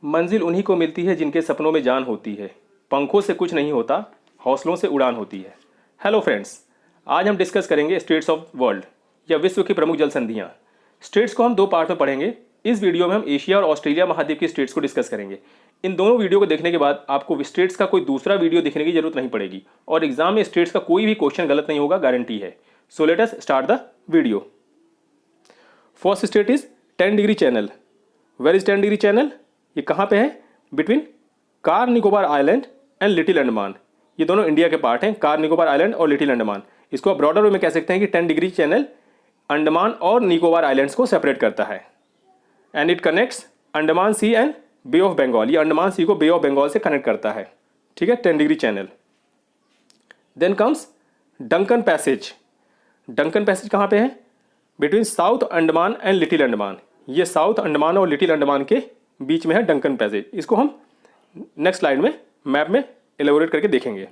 मंजिल उन्हीं को मिलती है जिनके सपनों में जान होती है। पंखों से कुछ नहीं होता, हौसलों से उड़ान होती है। हेलो फ्रेंड्स, आज हम डिस्कस करेंगे स्टेट्स ऑफ वर्ल्ड या विश्व की प्रमुख जल संधियाँ। स्टेट्स को हम दो पार्ट में पढ़ेंगे। इस वीडियो में हम एशिया और ऑस्ट्रेलिया महाद्वीप की स्टेट्स को डिस्कस करेंगे। इन दोनों वीडियो को देखने के बाद आपको स्टेट्स का कोई दूसरा वीडियो देखने की जरूरत नहीं पड़ेगी और एग्जाम में स्टेट्स का कोई भी क्वेश्चन गलत नहीं होगा, गारंटी है। So let us start the video. First state is 10 degree channel. Where is 10 degree channel? ये कहाँ पे है? Between Car Nicobar island and little Andaman. ये दोनों इंडिया के पार्ट हैं, कार निकोबार आइलैंड और लिटिल अंडमान। इसको आप ब्रॉडर वे में कह सकते हैं कि 10 डिग्री चैनल अंडमान और निकोबार आइलैंड्स को सेपरेट करता है। And it connects Andaman sea and bay of Bengal. ये अंडमान सी को बे ऑफ बंगाल से कनेक्ट करता है, ठीक है, 10 degree channel. Then comes Duncan passage. Duncan passage कहाँ पे है? Between south Andaman and little Andaman. ये साउथ अंडमान और लिटिल अंडमान के बीच में है डंकन पैसेज। इसको हम नेक्स्ट स्लाइड में मैप में एलेबोरेट करके देखेंगे,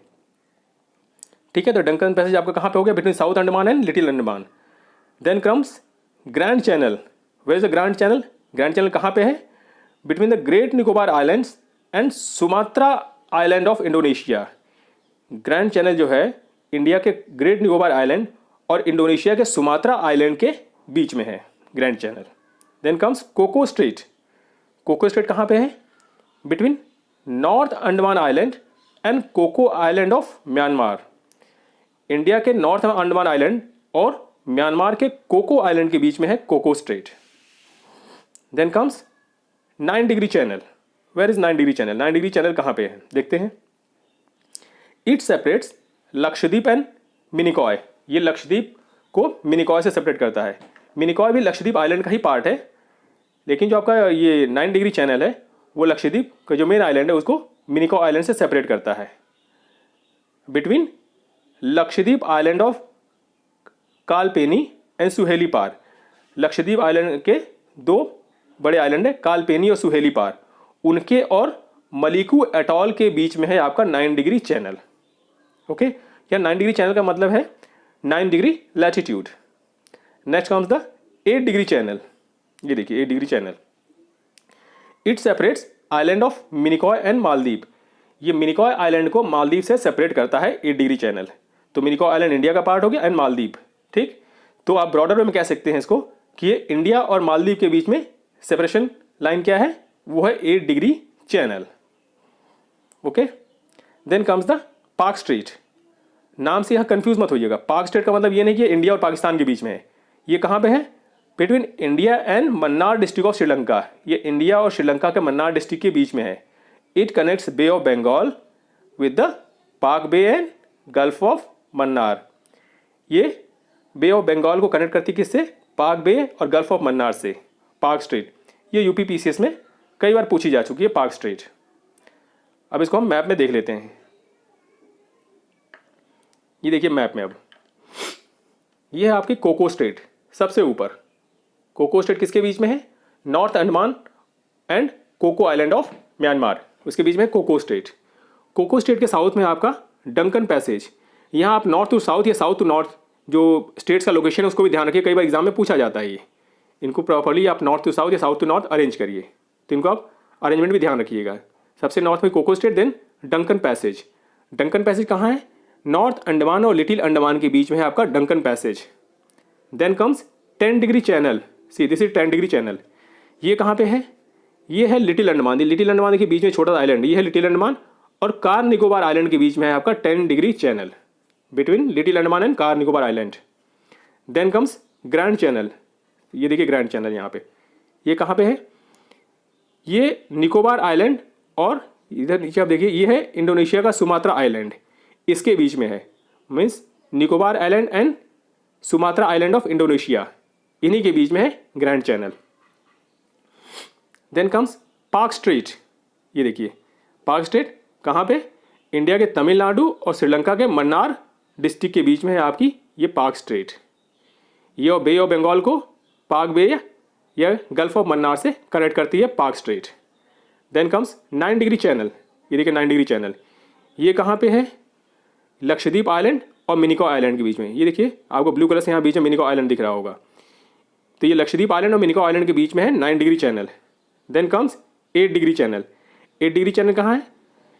ठीक है। तो डंकन पैसेज आपका कहाँ पे हो गया? Between south Andaman and little Andaman. Then comes grand channel. Where is the grand channel? Grand channel कहाँ पे है? Between the great Nicobar islands and Sumatra island of Indonesia. ग्रैंड चैनल जो है इंडिया के ग्रेट निकोबार आइलैंड और इंडोनेशिया के सुमात्रा आइलैंड के बीच में है grand channel. Then comes Coco strait. Coco strait कहाँ पे है? Between north Andaman island and Coco island of Myanmar. India के नॉर्थ अंडमान आइलैंड और म्यांमार के कोको आइलैंड के बीच में है Coco strait. Then comes 9 degree channel. Where is 9 degree channel? 9 degree channel कहाँ पे है देखते हैं। It separates Lakshadweep and Minicoy. ये लक्षद्वीप को मिनिकॉय से सेपरेट करता है। मिनिकॉय भी लक्षद्वीप आइलैंड का ही पार्ट है, लेकिन जो आपका ये 9 डिग्री चैनल है वो लक्षद्वीप का जो मेन आइलैंड है उसको मिनिकॉय आइलैंड से सेपरेट करता है। Between Lakshadweep island of Kalpeni and Suheli Par. Lakshadweep island के दो बड़े आइलैंड है, कालपेनी और सुहेली पार। उनके और मलिकू एटॉल के बीच में है आपका 9 डिग्री चैनल। ओके, या 9 डिग्री चैनल का मतलब है 9 degree latitude. Next comes the 8 degree channel. ये देखिए 8 degree channel. It separates island of Minicoy and Maldives. ये मिनिकॉय आइलैंड को मालदीव से सेपरेट करता है 8 डिग्री चैनल। तो मिनिकॉय आइलैंड इंडिया का पार्ट हो गया एंड मालदीव, ठीक। तो आप ब्रॉडर में कह सकते हैं इसको कि ये इंडिया और मालदीव के बीच में सेपरेशन लाइन क्या है? वो है 8 degree channel. Okay, then comes the Palk strait. नाम से यहाँ कंफ्यूज मत होइएगा। पाक स्ट्रेट का मतलब ये नहीं कि इंडिया और पाकिस्तान के बीच में है। ये कहाँ पे है? Between India and Mannar district of Sri Lanka. ये इंडिया और श्रीलंका के मन्नार डिस्ट्रिक्ट के बीच में है। It connects bay of Bengal with the Palk bay and gulf of Mannar. ये बे ऑफ बंगाल को कनेक्ट करती किससे? पाक बे और गल्फ ऑफ मन्नार से। पाक स्ट्रेट ये यूपी पीसीएस में कई बार पूछी जा चुकी है, पाक स्ट्रेट। अब इसको हम मैप में देख लेते हैं। ये देखिए मैप में, अब ये है आपकी कोको स्ट्रेट सबसे ऊपर। कोको स्ट्रेट किसके बीच में है? North Andaman and Coco island of Myanmar, उसके बीच में है कोको स्ट्रेट। कोको स्ट्रेट के साउथ में आपका डंकन पैसेज। यहाँ आप नॉर्थ टू साउथ या साउथ टू नॉर्थ जो स्टेट्स का लोकेशन है उसको भी ध्यान रखिए, कई बार एग्जाम में पूछा जाता है। ये इनको प्रॉपर्ली आप नॉर्थ टू साउथ या साउथ टू नॉर्थ अरेंज करिए, तो इनको आप अरेंजमेंट भी ध्यान रखिएगा। सबसे नॉर्थ में Coco strait, then Duncan passage. Duncan passage कहाँ है? नॉर्थ अंडमान और लिटिल अंडमान के बीच में है आपका Duncan passage. Then comes 10 degree channel. See this is 10 degree channel. ये कहाँ पे है? ये है लिटिल अंडमान। लिटिल अंडमान के बीच में छोटा सा आइलैंड, ये है लिटिल अंडमान और कार निकोबार आइलैंड के बीच में है आपका 10 degree channel between little Andaman and Car Nicobar island. Then comes grand channel. ये देखिए ग्रैंड चैनल यहाँ पे, ये कहाँ पे है? ये निकोबार आइलैंड और इधर नीचे आप देखिए ये है इंडोनेशिया का सुमात्रा आइलैंड, इसके बीच में है। Means Nicobar island and Sumatra island of Indonesia, इन्हीं के बीच में है ग्रैंड चैनल। देन कम्स पाक स्ट्रेट। ये देखिए पाक स्ट्रेट कहाँ पे? इंडिया के तमिलनाडु और श्रीलंका के मन्नार डिस्ट्रिक्ट के बीच में है आपकी ये पाक स्ट्रेट। ये और बे ऑफ बंगाल को पाक बे या गल्फ ऑफ मन्नार से कनेक्ट करती है Palk strait. Then comes 9 degree channel. ये देखिए 9 डिग्री चैनल, ये कहाँ पे है? लक्षद्वीप आइलैंड और मिनिकॉय आइलैंड के बीच में। ये देखिए आपको ब्लू कलर से यहाँ बीच में मिनिकॉय आइलैंड दिख रहा होगा, तो ये लक्षद्वीप आइलैंड और मिनिकॉय आइलैंड के बीच में है 9 degree channel. Then comes 8 degree channel. 8 degree channel कहाँ है?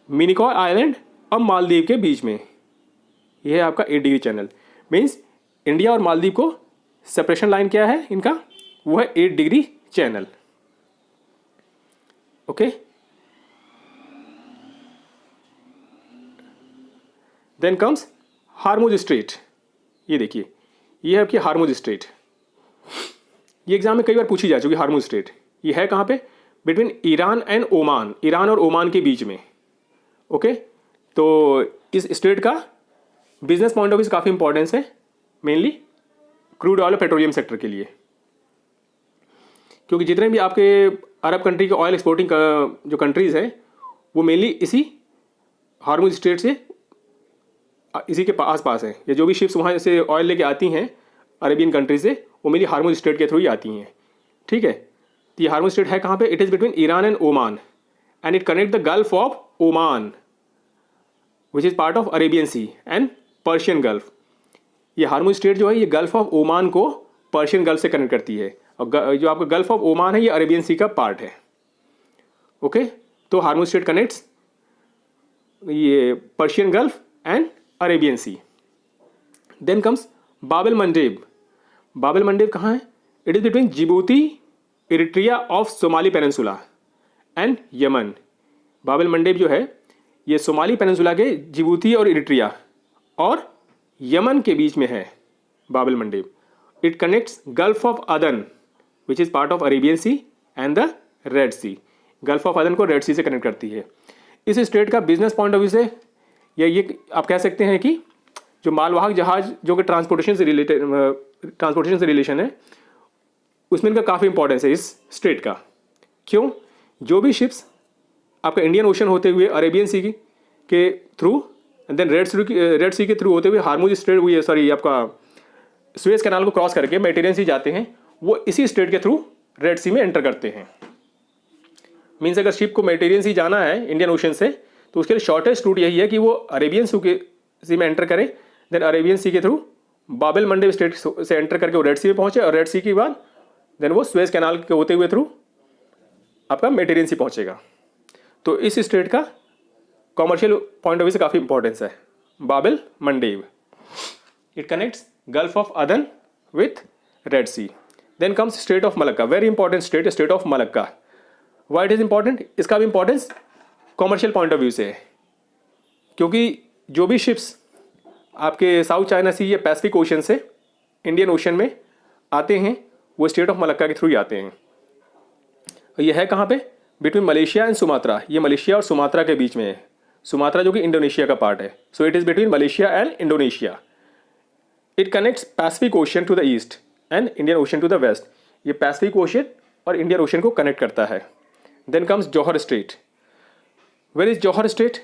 मिनिकॉय आइलैंड और मालदीव के बीच में। यह है आपका 8 डिग्री चैनल। मीन्स इंडिया और मालदीव को सेपरेशन लाइन क्या है इनका? वो है 8 degree channel. Okay, then comes Hormuz strait. ये देखिए, ये है आपकी हार्मुज स्ट्रेट। ये एग्जाम में कई बार पूछी जा चुकी है। हार्मुज स्ट्रेट ये है कहाँ पे? Between Iran and Oman, Iran और ओमान के बीच में। ओके, तो इस स्ट्रेट का बिजनेस पॉइंट ऑफ व्यू से काफ़ी इंपॉर्टेंस है, मेनली क्रूड ऑयल और पेट्रोलियम सेक्टर के लिए, क्योंकि जितने भी आपके अरब कंट्री के ऑयल एक्सपोर्टिंग जो कंट्रीज़ है वो मेनली इसी हार्मुज स्ट्रेट से, इसी के आस पास है। या जो भी शिप्स वहाँ से ऑयल लेके आती हैं अरेबियन कंट्री से, वो मेनली हार्मुज स्ट्रेट के थ्रू ही आती हैं। ठीक है, तो ये हार्मुज स्ट्रेट है कहाँ पे? It is between Iran and Oman and it connect the gulf of Oman which is part of Arabian sea and Persian gulf. ये हार्मुज स्ट्रेट जो है ये गल्फ ऑफ ओमान को पर्शियन गल्फ से connect करती है, और जो आपका गल्फ ऑफ ओमान है ये अरेबियन सी का पार्ट है। ओके, तो हार्मुज स्ट्रेट कनेक्ट्स ये Persian gulf and Arabian sea. Then comes Bab el Mandeb. Bab el Mandeb कहाँ है? It is between Djibouti, Eritrea of Somali peninsula and Yemen. Bab el Mandeb जो है ये Somali peninsula के Djibouti और Eritrea और Yemen के बीच में है Bab el Mandeb. It connects gulf of Aden which is part of Arabian sea and the red sea. Gulf of अदन को रेड सी से कनेक्ट करती है। इस स्ट्रेट का बिजनेस पॉइंट ऑफ व्यू से या ये आप कह सकते हैं कि जो मालवाहक जहाज जो कि ट्रांसपोर्टेशन से रिलेशन है, उसमें इनका काफ़ी इंपॉर्टेंस है इस स्ट्रेट का। क्यों? जो भी शिप्स आपका इंडियन ओशन होते हुए अरेबियन सी के थ्रू एंड देन रेड सी के थ्रू होते हुए हार्मुज स्ट्रेट, हुई सॉरी आपका सुएज कैनाल को क्रॉस करके मेडिटेरियन सी जाते हैं, वो इसी स्ट्रेट के थ्रू रेड सी में एंटर करते हैं। मीन्स अगर शिप को मेडिटेरियन सी जाना है इंडियन ओशन से, तो उसके लिए शॉर्टेस्ट रूट यही है कि वो अरेबियन सी में एंटर करें, देन अरेबियन सी के थ्रू बाब एल मंडेब स्ट्रेट से एंटर करके वो रेड सी में पहुंचे, और रेड सी के बाद देन वो सुएज कैनाल के होते हुए थ्रू आपका मेडिटेरियन सी पहुंचेगा। तो इस स्ट्रेट का कॉमर्शियल पॉइंट ऑफ व्यू से काफ़ी इंपॉर्टेंस है। Bab el Mandeb, it connects gulf of Aden with red sea. Then comes strait of Malacca, very important strait, strait of Malacca. Why it is important? इसका भी importance commercial point of view से है, क्योंकि जो भी ships आपके south China सी या Pacific Ocean से इंडियन ओशन में आते हैं वो स्ट्रेट ऑफ मलक्का के थ्रू ही आते हैं। और ये है कहाँ पे? Between Malaysia and Sumatra. ये मलेशिया और सुमात्रा के बीच में है। सुमात्रा जो कि इंडोनेशिया का पार्ट है। So it is between Malaysia and Indonesia. It connects Pacific ocean to the east and Indian ocean to the west. ये पैसिफिक ओशन और इंडियन ओशन को कनेक्ट करता है। Then comes Johor strait. Where is Johor strait?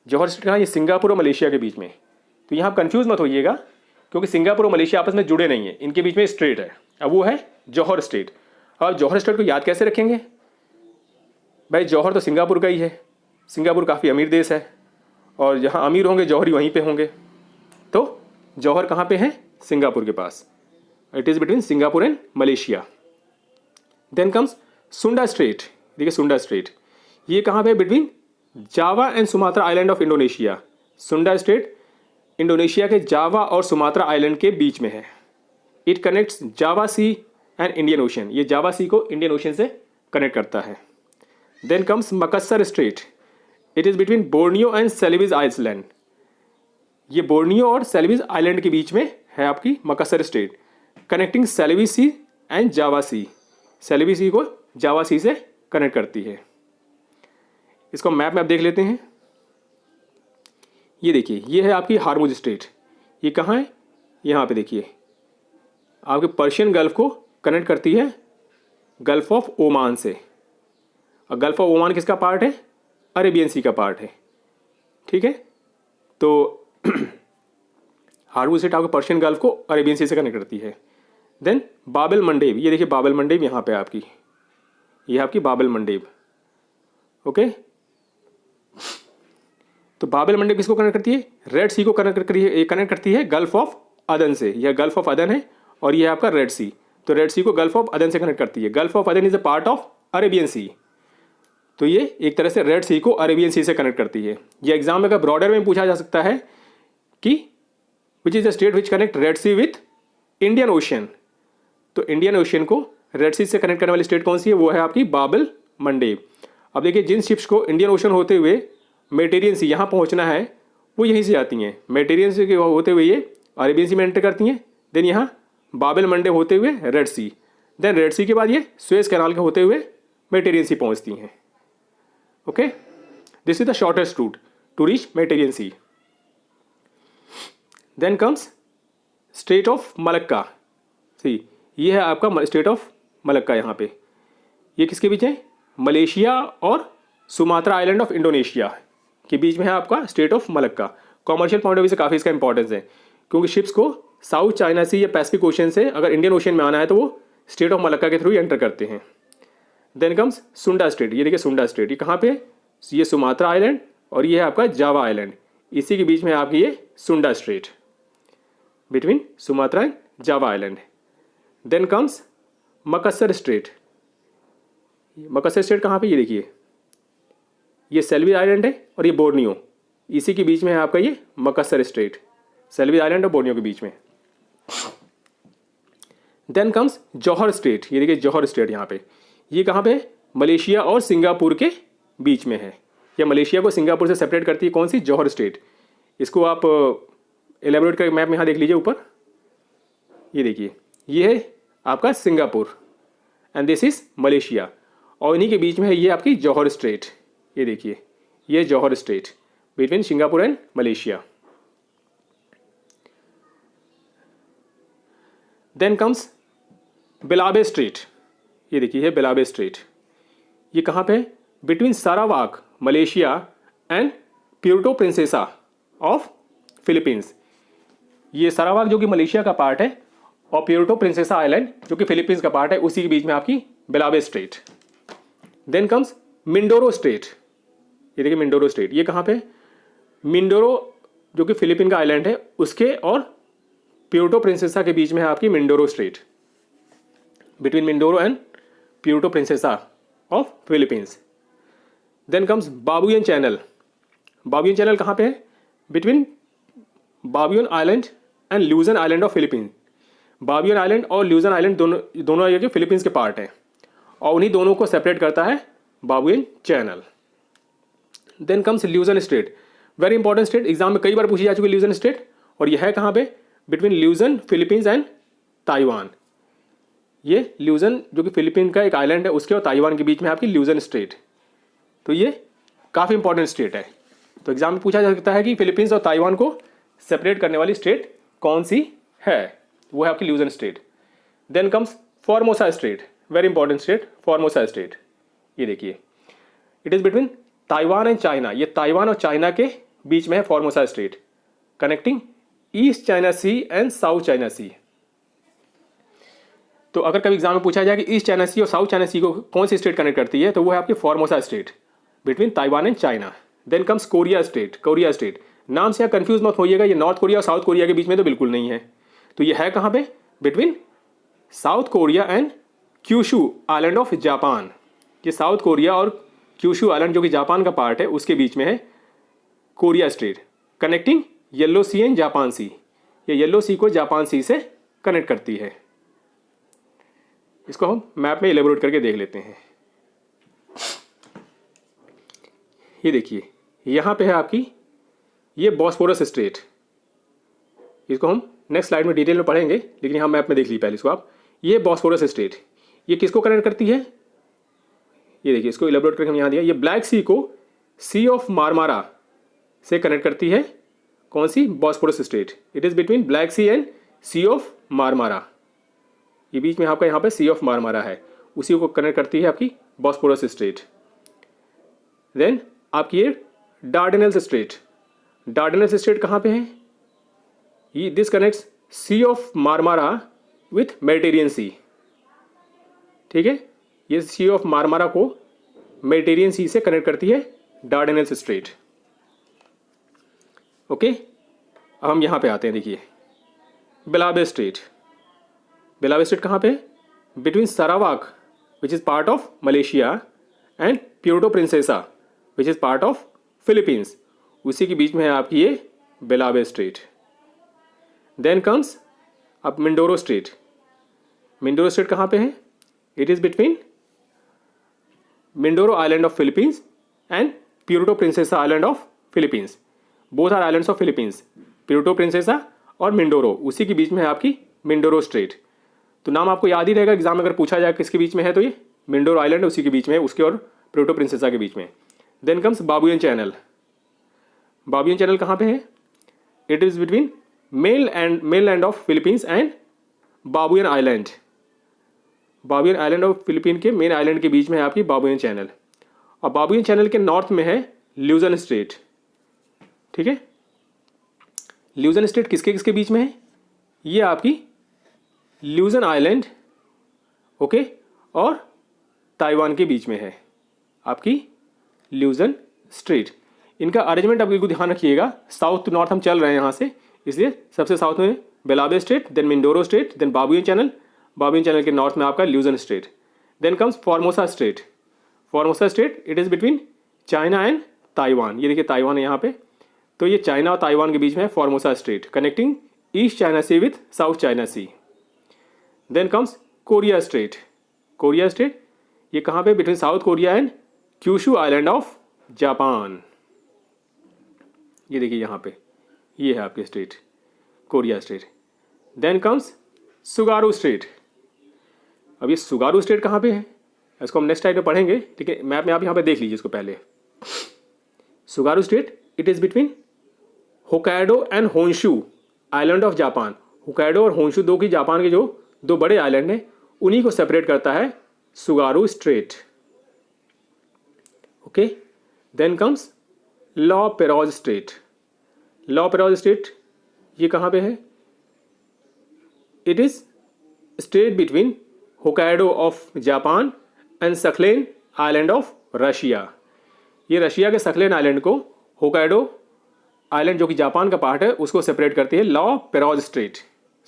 Johor strait कहाँ? ये Singapore और Malaysia के बीच में। तो यहाँ आप कंफ्यूज मत होइएगा, क्योंकि सिंगापुर और मलेशिया आपस में जुड़े नहीं हैं, इनके बीच में स्ट्रेट है। अब वो है जौहर स्ट्रेट। अब जौहर स्ट्रेट को याद कैसे रखेंगे? भाई जौहर तो सिंगापुर का ही है। सिंगापुर काफ़ी अमीर देश है, और जहाँ अमीर होंगे जौहरी वहीं पे होंगे। तो जौहर कहाँ पे है? सिंगापुर के पास। It is between Singapore and Malaysia. Then comes Sunda strait. देखिए सुंडा स्ट्रेट ये कहाँ पे? Between Java and Sumatra island of Indonesia. Sunda strait Indonesia के जावा और सुमात्रा आइलैंड के बीच में है। It connects Java sea and Indian ocean. ये जावा सी को इंडियन ओशन से कनेक्ट करता है। Then comes Makassar strait. It is between Borneo and Celebes island. ये बोर्नियो और सेलिविज आइलैंड के बीच में है आपकी Makassar strait, connecting Celebes sea and Java sea. Celebes sea को जावा सी से कनेक्ट करती है। इसको मैप में आप देख लेते हैं। ये देखिए, ये है आपकी हार्मुज स्ट्रेट। ये कहाँ है? यहाँ पे देखिए, आपके पर्शियन गल्फ को कनेक्ट करती है गल्फ ऑफ ओमान से। और गल्फ ऑफ ओमान किसका पार्ट है? अरेबियन सी का पार्ट है। ठीक है, तो हार्मुज स्ट्रेट आपके पर्शियन गल्फ को अरेबियन सी से कनेक्ट करती है। देन बाब एल मंडेब। ये देखिए बाब एल मंडेब यहाँ पे आपकी, ये आपकी बाब एल मंडेब। ओके, तो बाब एल मंडेब किसको कनेक्ट करती है? रेड सी को कनेक्ट करती है गल्फ ऑफ अदन से। यह गल्फ ऑफ अदन है और ये है आपका रेड सी। तो रेड सी को गल्फ ऑफ अदन से कनेक्ट करती है। Gulf of Aden is a part of Arabian sea. तो ये एक तरह से रेड सी को अरेबियन सी से कनेक्ट करती है। ये एग्जाम में अगर ब्रॉडर में पूछा जा सकता है कि which is the state which connect red sea with Indian ocean, तो इंडियन ओशियन को रेड सी से कनेक्ट करने वाली स्टेट कौन सी है, वो है आपकी बाबल मंडेब। अब देखिए जिन शिप्स को इंडियन ओशन होते हुए मेडिटेरियन सी यहाँ पहुँचना है वो यहीं से आती हैं, मेडिटेरियन सी के होते हुए ये अरेबियन सी में एंटर करती हैं, देन यहाँ बाबल मंडेब होते हुए रेड सी, देन रेड सी के बाद ये सुएज कैनाल के होते हुए मेडिटेरियन सी पहुँचती हैं। Okay, this is the shortest route to reach Mediterranean sea. Then comes state of Malacca. See, ये है आपका स्टेट ऑफ मलक्का। यहाँ पे ये किसके बीच है, मलेशिया और सुमात्रा आइलैंड ऑफ इंडोनेशिया के बीच में है आपका state of Malacca. Commercial point of view से काफ़ी इसका इंपॉर्टेंस है, क्योंकि शिप्स को साउथ चाइना सी या पैसिफिक ओशन से अगर इंडियन ओशन में आना है तो वो स्टेट ऑफ मलक्का के थ्रू एंटर करते हैं। देन कम्स सुंडा स्टेट। ये देखिए सुंडा स्टेट, ये कहाँ पे, ये सुमात्रा आइलैंड और ये है आपका जावा आइलैंड, इसी के बीच में है आपकी ये Sunda state, between Sumatra and Java island. Then comes Makassar strait. Makassar strait कहाँ पे, ये देखिए ये सेल्वी आइलैंड है और ये बोर्नियो, इसी के बीच में है आपका ये मकस्सर स्ट्रेट, सेल्वी आइलैंड और बोर्नियो के बीच में। देन कम्स जौहर स्टेट। ये देखिए जौहर स्टेट, यहाँ पे ये कहाँ पे, मलेशिया और सिंगापुर के बीच में है, या मलेशिया को सिंगापुर से सेपरेट करती है कौन सी, जौहर स्टेट। इसको आप एलेबोरेट करके मैप में यहाँ देख लीजिए ऊपर, ये देखिए ये है आपका Singapore and this is Malaysia, और इन्हीं के बीच में है ये आपकी जौहर स्ट्रेट। ये देखिए ये Johor strait between Singapore and Malaysia. Then comes Balabac strait. ये देखिए ये बिलाबे स्ट्रेट, ये कहाँ पे, between Sarawak Malaysia and Puerto Princesa of Philippines. ये सारावाक जो कि मलेशिया का पार्ट है और प्यूर्टो प्रिंसेसा आइलैंड जो कि फिलीपींस का पार्ट है, उसी के बीच में आपकी Balabac strait. Then comes Mindoro state. ये देखिए मिंडोरो स्टेट, ये कहाँ पे, मिंडोरो जो कि फिलीपीन का आइलैंड है उसके और प्यूर्टो प्रिंसेसा के बीच में है आपकी Mindoro state, between Mindoro and Puerto Princesa of Philippines. Then comes Babuyan channel. Babuyan channel कहाँ पे है, between Babuyan island and Luzon island of Philippines. Babuyan island और ल्यूजन आइलैंड दोनों ये फिलीपींस के पार्ट हैं और उन्हीं दोनों को सेपरेट करता है Babuyan channel. Then comes Luzon state, very important state, exam में कई बार पूछी जा चुकी है ल्यूजन स्टेट, और यह है कहाँ पे, बिटवीन ल्यूजन फिलीपींस एंड ताइवान। ये ल्यूजन जो कि फिलीपीन का एक आइलैंड है उसके और ताइवान के बीच में आपकी ल्यूजन स्टेट, तो ये काफ़ी इंपॉर्टेंट स्टेट है। तो एग्जाम में पूछा जा सकता है कि फिलीपींस और ताइवान को सेपरेट करने वाली स्टेट कौन सी है, वो है आपकी Luzon state. Then comes Formosa state, very important state, Formosa state. ये देखिए it is between Taiwan and China, ये ताइवान और चाइना के बीच में है Formosa state, connecting East China sea and South China sea. तो अगर कभी एग्जाम में पूछा जाए कि ईस्ट चाइना सी और साउथ चाइना सी को कौन सी स्टेट कनेक्ट करती है, तो वो है आपकी Formosa state between Taiwan and China. Then comes Korea state. Korea state नाम से यहाँ कंफ्यूज मत होइएगा, ये नॉर्थ कोरिया और साउथ कोरिया के बीच में तो बिल्कुल नहीं है, तो ये है कहाँ पे, between South Korea and Kyushu Island of Japan. ये साउथ कोरिया और क्यूशू आइलैंड जो कि जापान का पार्ट है उसके बीच में है Korea state, connecting Yellow Sea and Japan Sea. ये येलो सी को जापान सी से कनेक्ट करती है। इसको हम मैप में एलेबोरेट करके देख लेते हैं। ये देखिए यहाँ पे है आपकी ये बॉस्फोरस स्ट्रेट, इसको हम नेक्स्ट स्लाइड में डिटेल में पढ़ेंगे, लेकिन यहाँ मैप में देख लीजिए पहले इसको आप। ये बॉस्फोरस स्ट्रेट ये किसको कनेक्ट करती है, ये देखिए इसको एलेबोरेट करके हम यहाँ दिया, ये ब्लैक सी को सी ऑफ मारमारा से कनेक्ट करती है कौन सी, Bosphorus Strait. It is between Black Sea and Sea of Marmara, ये बीच में आपका यहाँ पे सी ऑफ मारमारा है, उसी को कनेक्ट करती है आपकी बॉस्फोरस स्ट्रेट। देन आपकी ये डार्डेनल्स स्ट्रेट। डार्डेनल्स स्ट्रेट कहाँ पे है, ये this connects Sea of Marmara with Mediterranean Sea, ठीक है, ये सी ऑफ मारमारा को मेडिटेरियन सी से कनेक्ट करती है डार्डेनल्स स्ट्रेट। ओके, अब हम यहाँ पे आते हैं, देखिए बिलाबे स्ट्रेट। बिलाबे स्ट्रेट कहाँ पे, between Sarawak which is part of Malaysia and Puerto Princesa which is part of Philippines, उसी के बीच में है आपकी ये बेलावे स्ट्रेट। देन कम्स अब मिंडोरो स्ट्रेट। मिंडोरो स्ट्रेट कहाँ पे है? It is between Mindoro island of Philippines and Puerto Princesa island of Philippines. Both are islands of Philippines, Puerto Princesa और मिंडोरो, उसी के बीच में है आपकी मिंडोरो स्ट्रेट। तो नाम आपको याद ही रहेगा, एग्जाम में अगर पूछा जाए किसके बीच में है तो ये मिंडोरो आइलैंड उसी के बीच में है, उसके और प्यूर्टो प्रिंसेसा के बीच में। Then comes Babuyan channel. Babuyan channel कहाँ पे है? It is between mainland of Philippines and Babuyan Island. Babuyan Island of Philippine के मेन आइलैंड के बीच में है आपकी बाबुयन चैनल, और बाबुयन चैनल के नॉर्थ में है ल्यूजन स्ट्रेट। ठीक है, ल्यूजन स्ट्रेट किसके किसके बीच में है? ये आपकी ल्यूजन आइलैंड, ओके, और ताइवान के बीच में है आपकी ल्यूजन स्ट्रेट। इनका अरेंजमेंट आप बिल्कुल ध्यान रखिएगा, साउथ टू नॉर्थ हम चल रहे हैं यहाँ से, इसलिए सबसे साउथ में बेलावे strait, then Mindoro Strait, then Babuyan channel, Babuyan Channel के नॉर्थ में आपका Luzon Strait. Then comes Formosa Strait. Formosa Strait it is between China and Taiwan. ये देखिए ताइवान है यहाँ पे, तो ये चाइना और ताइवान के बीच में है Formosa Strait, connecting East China Sea with South China Sea. Then comes Korea Strait. Korea Strait ये कहाँ पे? Between South Korea and Kyushu Island of Japan. ये देखिए यहाँ पे ये है आपके strait, Korea Strait. Then comes Tsugaru Strait. अब ये सुगारू स्ट्रेट कहाँ पे है? इसको हम नेक्स्ट टाइम में पढ़ेंगे, ठीक है। मैप में आप यहाँ पे देख लीजिए इसको पहले। Tsugaru Strait it is between Hokkaido and Honshu Island of Japan. Hokkaido और होन्शू दो की जापान के जो दो बड़े आइलैंड हैं, उन्हीं को सेपरेट करता है Tsugaru Strait, okay. Then comes La Perouse Strait. La Perouse Strait ये कहाँ पे है? It is strait between Hokkaido of Japan and Sakhalin Island of Russia. ये रशिया के सखलेन आइलैंड को होकाइडो आइलैंड जो कि जापान का पार्ट है उसको सेपरेट करती है La Perouse Strait.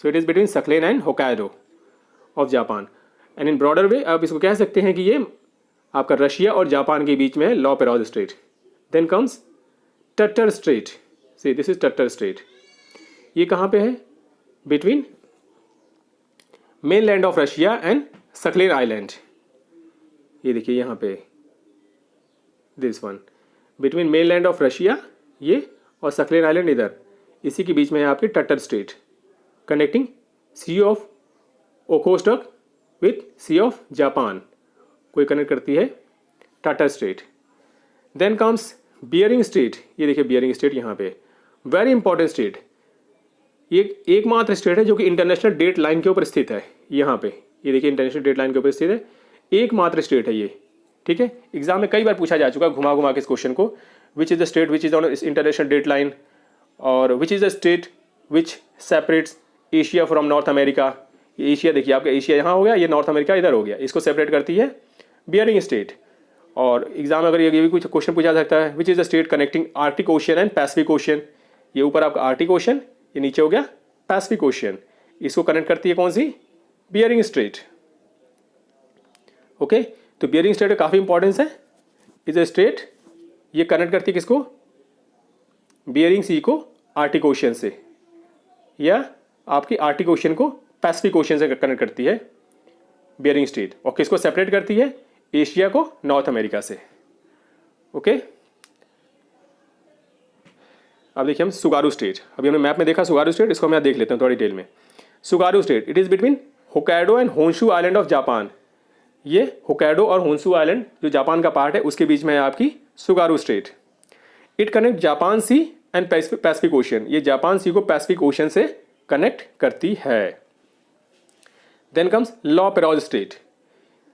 So it is between Sakhalin and Hokkaido of Japan, and in broader way आप इसको कह सकते हैं कि ये आपका रशिया और जापान के बीच में है La Perouse Strait. Then comes Tatar Strait. See this is Tatar Strait. ये कहाँ पे है? Between mainland of Russia and Sakhalin Island. ये देखिए यहाँ पे this one, between mainland of Russia ये और सखलेन आइलैंड इधर, इसी के बीच में है आपकी Tatar Strait, connecting Sea of Okhotsk with Sea of Japan कोई कनेक्ट करती है Tatar Strait. Then comes Bering Strait. ये देखिए बियरिंग स्ट्रेट यहाँ पे, वेरी इंपॉर्टेंट स्ट्रेट। ये एकमात्र स्ट्रेट है जो कि इंटरनेशनल डेट लाइन के ऊपर स्थित है। यहाँ पे ये देखिए इंटरनेशनल डेट लाइन के ऊपर स्थित है, एकमात्र स्ट्रेट है ये, ठीक है। एग्जाम में कई बार पूछा जा चुका है घुमा घुमा के इस क्वेश्चन को, which is the state which is on international date Line, और which is the state which separates Asia from North America. Asia देखिए आपका एशिया यहाँ हो गया, ये नॉर्थ अमेरिका इधर हो गया, इसको सेपरेट करती है बियरिंग स्ट्रेट। और एग्जाम में अगर ये भी कुछ क्वेश्चन पूछा सकता है, विच is the state connecting Arctic ocean and Pacific Ocean. ये ऊपर आपका आर्टिक ओशन, ये नीचे हो गया पैसिफिक ओशन, इसको कनेक्ट करती है कौन सी? Bering Strait, okay. तो बियरिंग स्ट्रेट काफ़ी इंपॉर्टेंस है। इज अ स्ट्रेट, ये कनेक्ट करती है किसको? बियरिंग सी को आर्टिक ओशन से, या आपकी आर्टिक ओशन को पैसिफिक ओशन से कनेक्ट करती है बियरिंग स्ट्रेट, और किसको सेपरेट करती है? एशिया को नॉर्थ अमेरिका से, ओके। अब देखिए हम सुगारू स्ट्रेट, अभी हमने मैप में देखा सुगारू स्ट्रेट, इसको हम यहाँ देख लेते हैं थोड़ा डिटेल में। Tsugaru Strait it is between Hokkaido and Honshu Island of Japan. ये होकाइडो और होन्शू आइलैंड जो जापान का पार्ट है उसके बीच में है आपकी Tsugaru Strait. It connect Japan Sea and Pacific Ocean. ये जापान सी को पैसिफिक ओशन से कनेक्ट करती है। Then comes La Perouse Strait.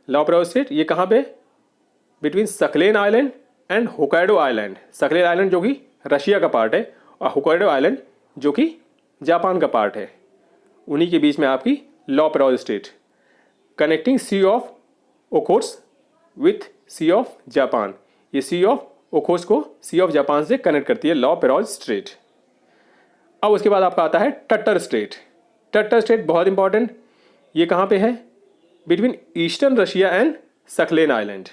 La Perouse Strait ये कहाँ पे? Between Sakhalin Island and Hokkaido Island. Sakhalin Island जो कि रशिया का पार्ट है और होकाइडो आइलैंड जो कि जापान का पार्ट है, उन्हीं के बीच में आपकी La Perouse Strait, connecting Sea of Okhotsk with Sea of Japan. ये सी ऑफ ओखोट्स को सी ऑफ जापान से कनेक्ट करती है लॉ पेरोज स्ट्रेट। अब उसके बाद आपका आता है टट्टर स्ट्रेट। टट्टर स्ट्रेट बहुत इंपॉर्टेंट, ये कहाँ पे है? Between eastern Russia and Sakhalin island.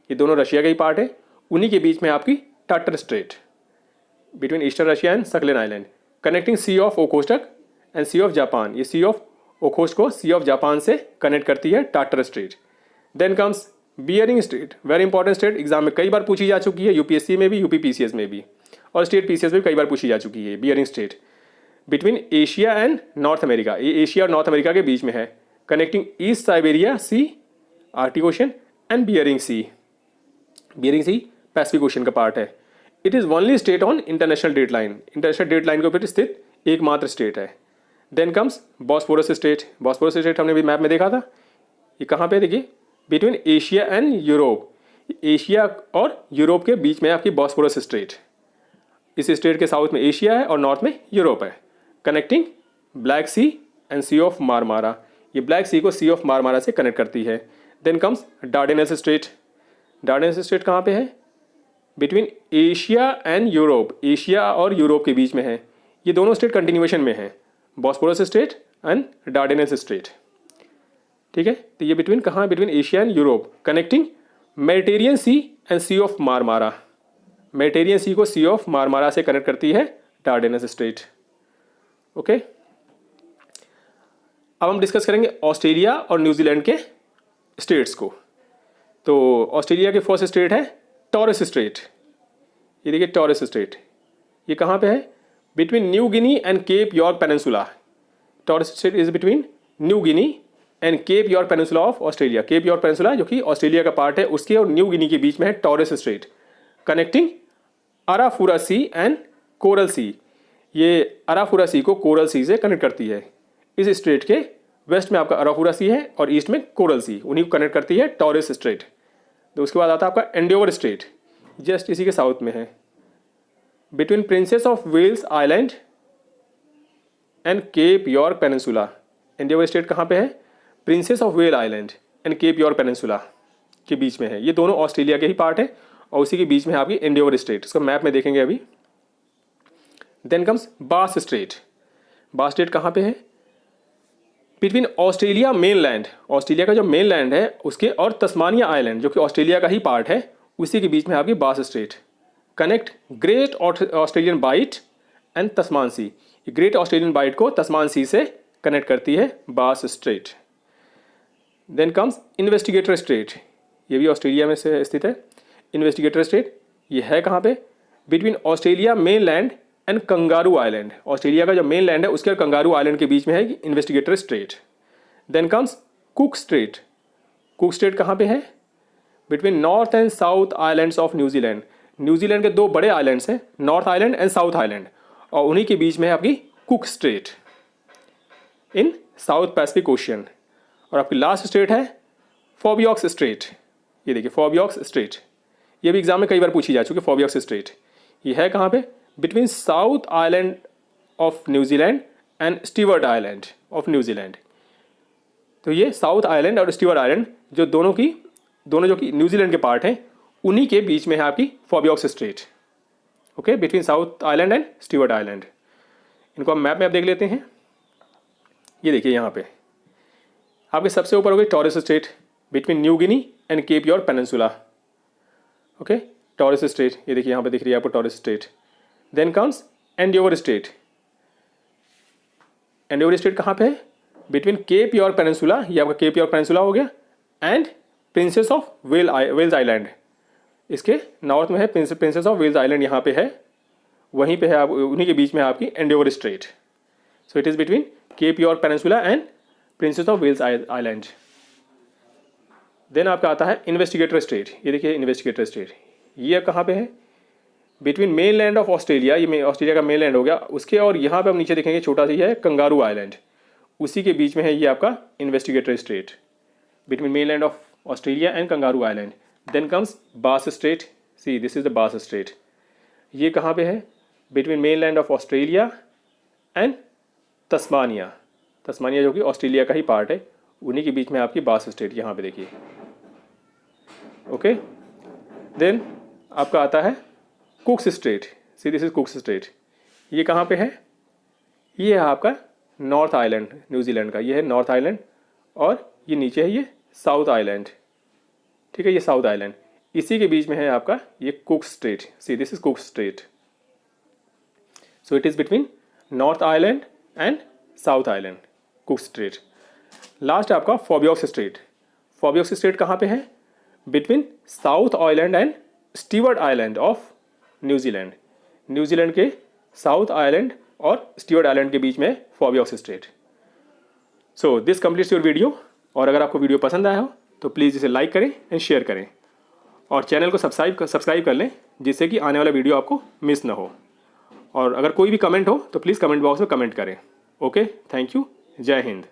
ये दोनों रशिया का ही पार्ट है। उन्हीं के बीच में आपकी Tatar Strait between eastern Russia and Sakhalin Island, connecting Sea of Okhotsk and Sea of Japan. ये सी ऑफ ओखोस्ट को सी ऑफ जापान से कनेक्ट करती है, Tatar Strait. Then comes Bering Strait, very important state, exam में कई बार पूछी जा चुकी है, यूपीएससी में भी, यूपीपीसीएस में भी, और स्टेट पीसीएस में भी कई बार पूछी जा चुकी है। Bering strait between Asia and North America, ये एशिया और नॉर्थ अमेरिका के बीच में है, connecting East Siberia sea, Arctic ocean, and Bering sea. Bering sea Pacific ocean का पार्ट है। It is only state on international date line, international date line के ऊपर स्थित एकमात्र स्टेट है। Then comes Bosphorus state. Bosphorus state हमने भी map में देखा था, ये कहाँ पे देखिए, between Asia and Europe, Asia और यूरोप के बीच में आपकी बॉस्फोरस स्ट्रेट। इस स्टेट के साउथ में एशिया है और नॉर्थ में यूरोप है, connecting Black Sea and Sea of Marmara. ये ब्लैक सी को सी ऑफ मारमारा से कनेक्ट करती है। Then comes Dardanelles Strait. Dardanelles Strait कहाँ पे है, between Asia and Europe, Asia और यूरोप के बीच में है। ये दोनों स्टेट कंटिन्यूएशन में है, Bosphorus Strait and Dardanelles Strait. ठीक है, तो ये बिटवीन कहाँ, between Asia and Europe, connecting Mediterranean Sea and Sea of Marmara. Mediterranean Sea को सी ऑफ मारमारा से कनेक्ट करती है डार्डेनल्स स्ट्रेट। ओके, अब हम डिस्कस करेंगे ऑस्ट्रेलिया और न्यूजीलैंड के स्टेट्स को। तो ऑस्ट्रेलिया के फर्स्ट स्टेट है टॉरस स्ट्रेट। ये देखिए टॉरस स्ट्रेट, ये कहाँ पे है, between New Guinea and Cape York peninsula. Taurus straight is between New Guinea and Cape York peninsula of Australia. Cap York peninsula जो कि ऑस्ट्रेलिया का पार्ट है, उसके और न्यू गिनी के बीच में है Torres Strait, connecting Arafura Sea and Coral Sea. ये अराफुरा सी को कोरल सी से कनेक्ट करती है। इस स्ट्रेट के वेस्ट में आपका अराफुरा सी है और ईस्ट में कोरल सी, उन्हीं को कनेक्ट करती है टॉरस स्ट्रेट। तो उसके बाद आता है आपका एंडोवर स्ट्रेट, जस्ट इसी के साउथ में है, between Princes of Wales island and Cape York peninsula. Endeavour strait कहाँ पे है, Princes of Wale island and Cape York peninsula के बीच में है। ये दोनों ऑस्ट्रेलिया के ही पार्ट है और उसी के बीच में है आपकी एंडोवर स्ट्रेट। इसको मैप में देखेंगे अभी। Then comes Bass straight. बास स्ट्रेट कहाँ पे है, बिटवीन ऑस्ट्रेलिया मेनलैंड, ऑस्ट्रेलिया का जो मेनलैंड है उसके, और तस्मानिया आइलैंड जो कि ऑस्ट्रेलिया का ही पार्ट है, उसी के बीच में आपकी Bass strait, connect Great Australian Bight and Tasman sea. Great Australian Bight को तस्मान सी से कनेक्ट करती है Bass strait. Then comes Investigator strait, ये भी ऑस्ट्रेलिया में से स्थित है। इन्वेस्टिगेटर स्ट्रेट ये है कहाँ पे, between Australia mainland and Kangaroo island. Australia का जो मेनलैंड है उसके और कंगारू आइलैंड के बीच में है Investigator strait. Then comes Cook strait. Cook strait कहाँ पे है, between North and South islands of New Zealand. New Zealand के दो बड़े आइलैंड्स हैं, North island and South island, और उन्हीं के बीच में है आपकी Cook strait in South Pacific ocean. और आपकी लास्ट स्ट्रेट है फॉबियॉक्स स्ट्रेट। ये देखिए फॉबियॉक्स स्ट्रेट, ये भी एग्जाम में कई बार पूछी जा चुकी है। फॉबियॉक्स स्ट्रेट ये है कहाँ पे, between South island of New Zealand and Stewart Island of New Zealand. तो ये साउथ आइलैंड और स्टीवर्ट आइलैंड जो दोनों जो कि न्यूजीलैंड के पार्ट हैं, उन्हीं के बीच में है आपकी Foveaux Strait. Okay, between South Island and Stewart Island. इनको हम मैप में आप देख लेते हैं। ये देखिए यहाँ पे आपके सबसे ऊपर हो गई Torres strait between New Guinea and Cape York peninsula. Okay, Torres strait ये देखिए यहाँ पे दिख रही है आपको Torres strait. Then comes Endeavour strait. Endeavour strait कहाँ पे है, बिटवीन केप यॉर्क पेनिनसुला, ये आपका केप यॉर्क पेनिनसुला हो गया, and Princes of Wales island. इसके नॉर्थ में है प्रिंसेस ऑफ वेल्स आइलैंड, यहाँ पे है, वहीं पे है आप, उन्हीं के बीच में है आपकी Endeavour strait. So it is between Cape York peninsula and Princes of Wales island. Then आपका आता है इन्वेस्टिगेटर स्ट्रेट। ये देखिए इन्वेस्टिगेटर स्ट्रेट, ये कहाँ पे है, between mainland of Australia, ये ऑस्ट्रेलिया का मेन लैंड हो गया, उसके और यहाँ पे हम नीचे देखेंगे छोटा सी है कंगारू आइलैंड, उसी के बीच में है ये आपका Investigator Strait, between mainland of Australia and Kangaroo Island. Then comes Bass Strait. See this is the Bass Strait, ये कहाँ पे है, between mainland of Australia and Tasmania. Tasmania जो कि ऑस्ट्रेलिया का ही पार्ट है, उन्हीं के बीच में आपकी बास स्ट्रेट यहाँ पे देखिए। ओके, देन आपका आता है कुक्स straight. See this is कुक्स straight, ये कहाँ पे है, ये है आपका नॉर्थ आइलैंड न्यूजीलैंड का, ये है नॉर्थ आइलैंड, और ये नीचे है ये साउथ आइलैंड। ठीक है, ये साउथ आइलैंड, इसी के बीच में है आपका ये Cook Strait. See this is Cook Strait. So it is between North island and South Island, Cook Strait. Last आपका फॉबियोक्स स्ट्रेट। फॉबियोक्स स्ट्रेट कहाँ पे है? Between South Island and Stewart Island of New Zealand. New Zealand New South island और Stewart Island के बीच में Foveaux Strait. So this completes your video. और अगर आपको वीडियो पसंद आया हो तो प्लीज़ इसे लाइक करें एंड शेयर करें और चैनल को सब्सक्राइब कर लें, जिससे कि आने वाला वीडियो आपको मिस ना हो। और अगर कोई भी कमेंट हो तो प्लीज़ कमेंट बॉक्स में कमेंट करें। Okay, thank you. जय हिंद।